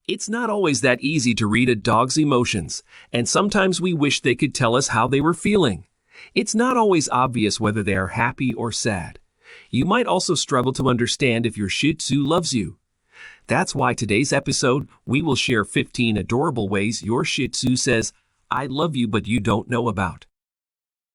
It's not always that easy to read a dog's emotions, and sometimes we wish they could tell us how they were feeling. It's not always obvious whether they are happy or sad. You might also struggle to understand if your Shih Tzu loves you. That's why today's episode, we will share 15 adorable ways your Shih Tzu says, "I love you," but you don't know about.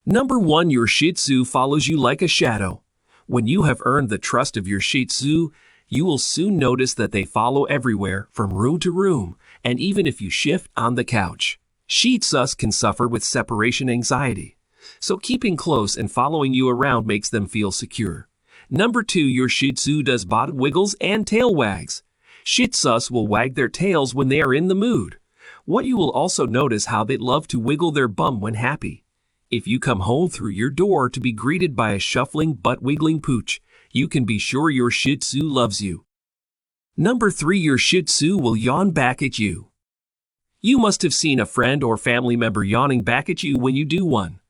Number 1. Your Shih Tzu follows you like a shadow. When you have earned the trust of your Shih Tzu, you will soon notice that they follow everywhere, from room to room, and even if you shift on the couch. Shih Tzus can suffer with separation anxiety, so keeping close and following you around makes them feel secure. Number 2. Your Shih Tzu does body wiggles and tail wags. Shih Tzus will wag their tails when they are in the mood. What you will also notice how they love to wiggle their bum when happy. If you come home through your door to be greeted by a shuffling, butt-wiggling pooch, you can be sure your Shih Tzu loves you. Number 3. Your Shih Tzu will yawn back at you. You must have seen a friend or family member yawning back at you when you do one.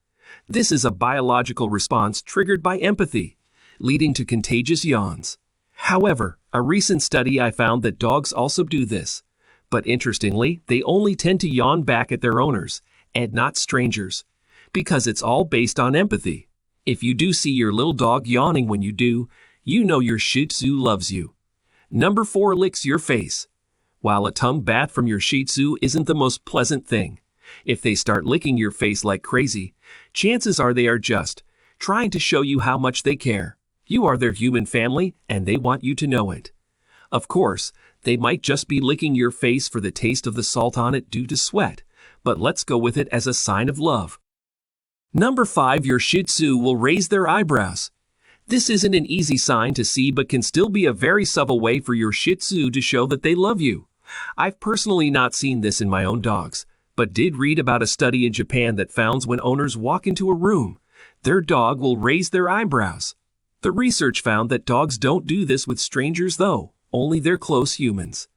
This is a biological response triggered by empathy, leading to contagious yawns. However, a recent study I found that dogs also do this. But interestingly, they only tend to yawn back at their owners, and not strangers, because it's all based on empathy. If you do see your little dog yawning when you do, you know your Shih Tzu loves you. Number 4. Licks your face. While a tongue bath from your Shih Tzu isn't the most pleasant thing, if they start licking your face like crazy, chances are they are just trying to show you how much they care. You are their human family, and they want you to know it. Of course, they might just be licking your face for the taste of the salt on it due to sweat, but let's go with it as a sign of love. Number 5. Your Shih Tzu will raise their eyebrows. This isn't an easy sign to see but can still be a very subtle way for your Shih Tzu to show that they love you. I've personally not seen this in my own dogs, but did read about a study in Japan that found when owners walk into a room, their dog will raise their eyebrows. The research found that dogs don't do this with strangers though, only their close humans.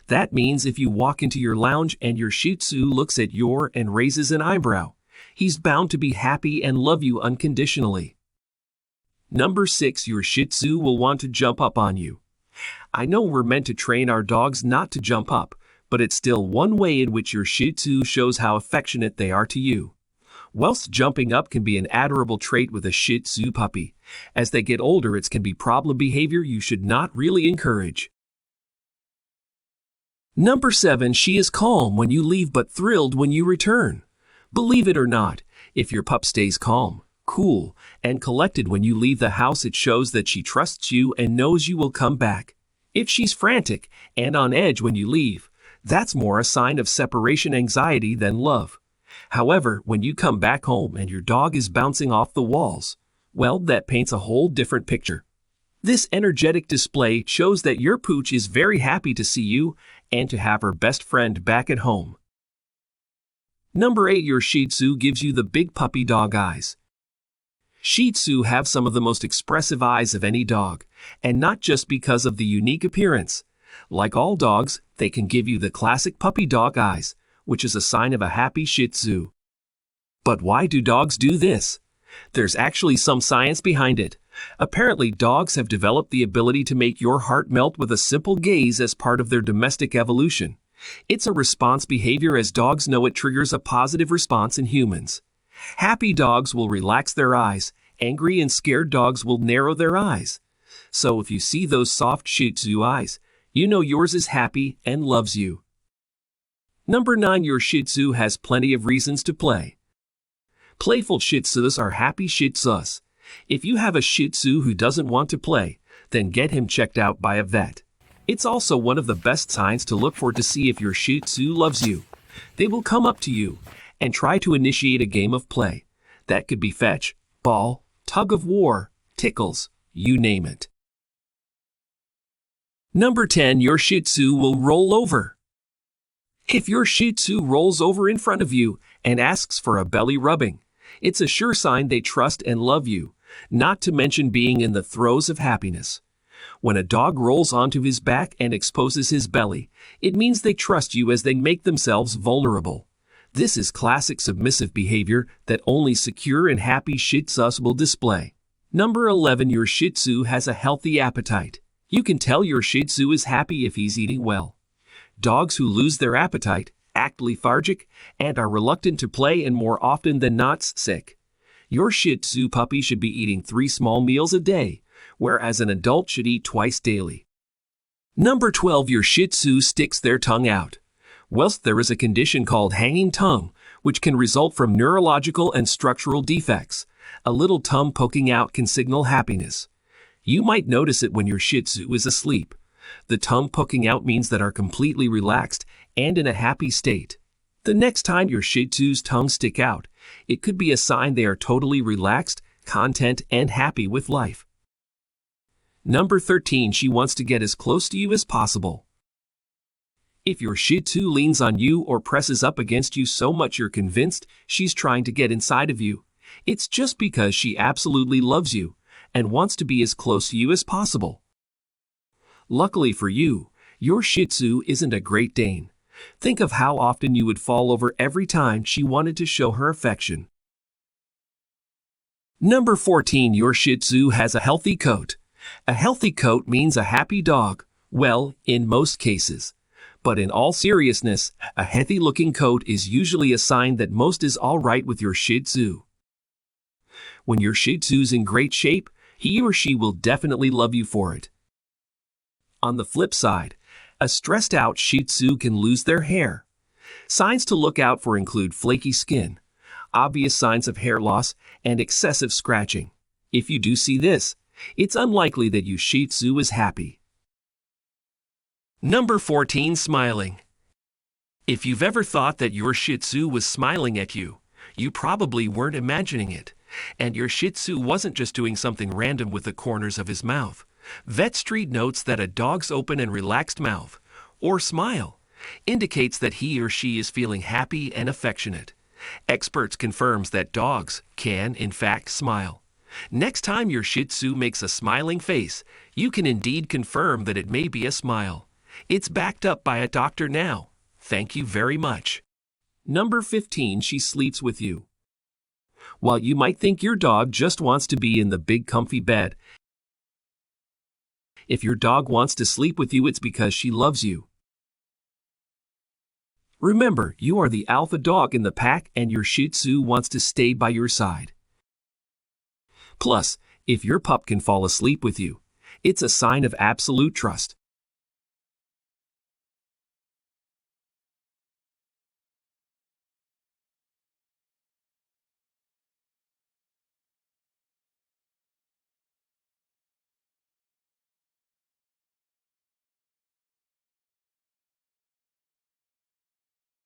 That means if you walk into your lounge and your Shih Tzu looks at you and raises an eyebrow, he's bound to be happy and love you unconditionally. Number 6. Your Shih Tzu will want to jump up on you. I know we're meant to train our dogs not to jump up, but it's still one way in which your Shih Tzu shows how affectionate they are to you. Whilst jumping up can be an adorable trait with a Shih Tzu puppy, as they get older it can be problem behavior you should not really encourage. Number 7. She is calm when you leave but thrilled when you return. Believe it or not, if your pup stays calm, cool, and collected when you leave the house, it shows that she trusts you and knows you will come back. If she's frantic and on edge when you leave, that's more a sign of separation anxiety than love. However, when you come back home and your dog is bouncing off the walls, well, that paints a whole different picture. This energetic display shows that your pooch is very happy to see you and to have her best friend back at home. Number 8. Your Shih Tzu gives you the big puppy dog eyes. Shih Tzu have some of the most expressive eyes of any dog, and not just because of the unique appearance. Like all dogs, they can give you the classic puppy dog eyes, which is a sign of a happy Shih Tzu. But why do dogs do this? There's actually some science behind it. Apparently, dogs have developed the ability to make your heart melt with a simple gaze as part of their domestic evolution. It's a response behavior as dogs know it triggers a positive response in humans. Happy dogs will relax their eyes, angry and scared dogs will narrow their eyes. So if you see those soft Shih Tzu eyes, you know yours is happy and loves you. Number 9. Your Shih Tzu has plenty of reasons to play. Playful Shih Tzus are happy Shih Tzus. If you have a Shih Tzu who doesn't want to play, then get him checked out by a vet. It's also one of the best signs to look for to see if your Shih Tzu loves you. They will come up to you and try to initiate a game of play. That could be fetch, ball, tug of war, tickles, you name it. Number 10. Your Shih Tzu will roll over. If your Shih Tzu rolls over in front of you and asks for a belly rubbing, it's a sure sign they trust and love you, not to mention being in the throes of happiness. When a dog rolls onto his back and exposes his belly, it means they trust you as they make themselves vulnerable. This is classic submissive behavior that only secure and happy Shih Tzus will display. Number 11. Your Shih Tzu has a healthy appetite. You can tell your Shih Tzu is happy if he's eating well. Dogs who lose their appetite, act lethargic, and are reluctant to play and more often than not sick. Your Shih Tzu puppy should be eating 3 small meals a day, whereas an adult should eat twice daily. Number 12. Your Shih Tzu sticks their tongue out. Whilst there is a condition called hanging tongue, which can result from neurological and structural defects, a little tongue poking out can signal happiness. You might notice it when your Shih Tzu is asleep. The tongue poking out means that are completely relaxed and in a happy state. The next time your Shih Tzu's tongue stick out, it could be a sign they are totally relaxed, content, and happy with life. Number 13. She wants to get as close to you as possible. If your Shih Tzu leans on you or presses up against you so much you're convinced she's trying to get inside of you, it's just because she absolutely loves you and wants to be as close to you as possible. Luckily for you, your Shih Tzu isn't a Great Dane. Think of how often you would fall over every time she wanted to show her affection. Number 14. Your Shih Tzu has a healthy coat. A healthy coat means a happy dog. Well, in most cases. But in all seriousness, a healthy-looking coat is usually a sign that most is all right with your Shih Tzu. When your Shih Tzu's in great shape, he or she will definitely love you for it. On the flip side, a stressed-out Shih Tzu can lose their hair. Signs to look out for include flaky skin, obvious signs of hair loss, and excessive scratching. If you do see this, it's unlikely that your Shih Tzu is happy. Number 14. Smiling. If you've ever thought that your Shih Tzu was smiling at you, you probably weren't imagining it, and your Shih Tzu wasn't just doing something random with the corners of his mouth. Vet Street notes that a dog's open and relaxed mouth, or smile, indicates that he or she is feeling happy and affectionate. Experts confirms that dogs can, in fact, smile. Next time your Shih Tzu makes a smiling face, you can indeed confirm that it may be a smile. It's backed up by a doctor now. Thank you very much. Number 15. She sleeps with you. While you might think your dog just wants to be in the big comfy bed, if your dog wants to sleep with you, it's because she loves you. Remember, you are the alpha dog in the pack and your Shih Tzu wants to stay by your side. Plus, if your pup can fall asleep with you, it's a sign of absolute trust.